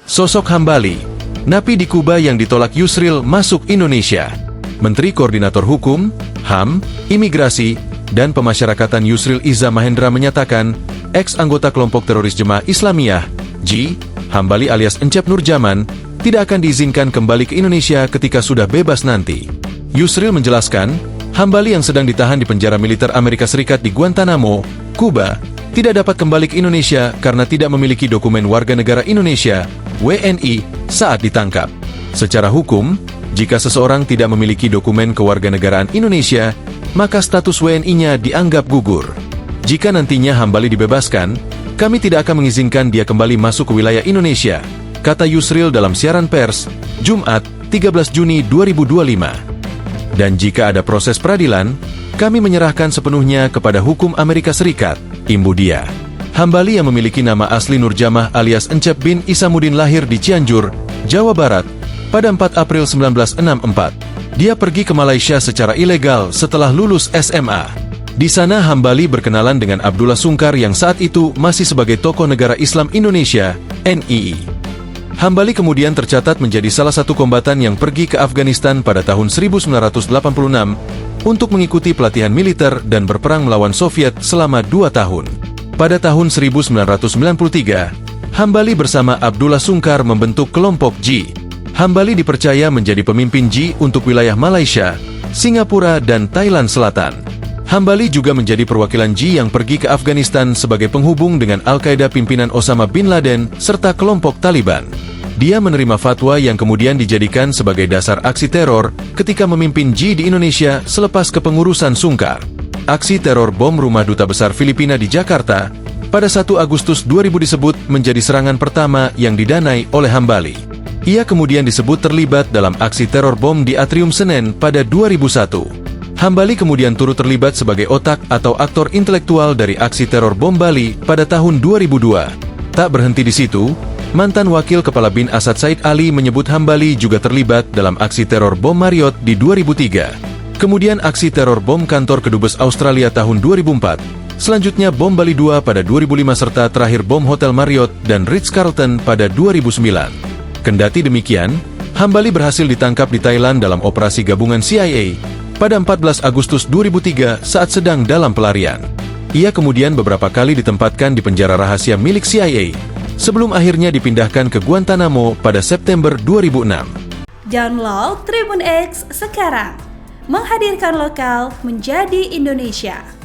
Sosok Hambali, napi di Kuba yang ditolak Yusril masuk Indonesia. Menteri Koordinator Hukum, HAM, Imigrasi, dan Pemasyarakatan Yusril Iza Mahendra menyatakan, ex-anggota kelompok teroris Jemaah Islamiyah, J. Hambali alias Encep Nurjaman, tidak akan diizinkan kembali ke Indonesia ketika sudah bebas nanti. Yusril menjelaskan, Hambali yang sedang ditahan di penjara militer Amerika Serikat di Guantanamo, Kuba, tidak dapat kembali ke Indonesia karena tidak memiliki dokumen warga negara Indonesia, WNI, saat ditangkap. Secara hukum, jika seseorang tidak memiliki dokumen kewarganegaraan Indonesia, maka status WNI-nya dianggap gugur. Jika nantinya Hambali dibebaskan, kami tidak akan mengizinkan dia kembali masuk ke wilayah Indonesia, kata Yusril dalam siaran pers, Jumat, 13 Juni 2025. Dan jika ada proses peradilan, kami menyerahkan sepenuhnya kepada hukum Amerika Serikat, imbu dia. Hambali yang memiliki nama asli Nurjamah alias Encep bin Isamuddin lahir di Cianjur, Jawa Barat, pada 4 April 1964. Dia pergi ke Malaysia secara ilegal setelah lulus SMA. Di sana Hambali berkenalan dengan Abdullah Sungkar yang saat itu masih sebagai tokoh negara Islam Indonesia, NII. Hambali kemudian tercatat menjadi salah satu kombatan yang pergi ke Afghanistan pada tahun 1986 untuk mengikuti pelatihan militer dan berperang melawan Soviet selama 2 tahun. Pada tahun 1993, Hambali bersama Abdullah Sungkar membentuk kelompok J. Hambali dipercaya menjadi pemimpin J untuk wilayah Malaysia, Singapura, dan Thailand Selatan. Hambali juga menjadi perwakilan J yang pergi ke Afghanistan sebagai penghubung dengan Al-Qaeda pimpinan Osama bin Laden serta kelompok Taliban. Dia menerima fatwa yang kemudian dijadikan sebagai dasar aksi teror ketika memimpin J di Indonesia selepas kepengurusan Sungkar. Aksi teror bom rumah Duta Besar Filipina di Jakarta pada 1 Agustus 2000 disebut menjadi serangan pertama yang didanai oleh Hambali. Ia kemudian disebut terlibat dalam aksi teror bom di Atrium Senen pada 2001. Hambali kemudian turut terlibat sebagai otak atau aktor intelektual dari aksi teror bom Bali pada tahun 2002. Tak berhenti di situ, mantan Wakil Kepala BIN Asad Said Ali menyebut Hambali juga terlibat dalam aksi teror bom Marriott di 2003. Kemudian aksi teror bom kantor Kedubes Australia tahun 2004. Selanjutnya bom Bali 2 pada 2005 serta terakhir bom Hotel Marriott dan Ritz-Carlton pada 2009. Kendati demikian, Hambali berhasil ditangkap di Thailand dalam operasi gabungan CIA pada 14 Agustus 2003 saat sedang dalam pelarian. Ia kemudian beberapa kali ditempatkan di penjara rahasia milik CIA, sebelum akhirnya dipindahkan ke Guantanamo pada September 2006. Download Tribun X sekarang, menghadirkan lokal menjadi Indonesia.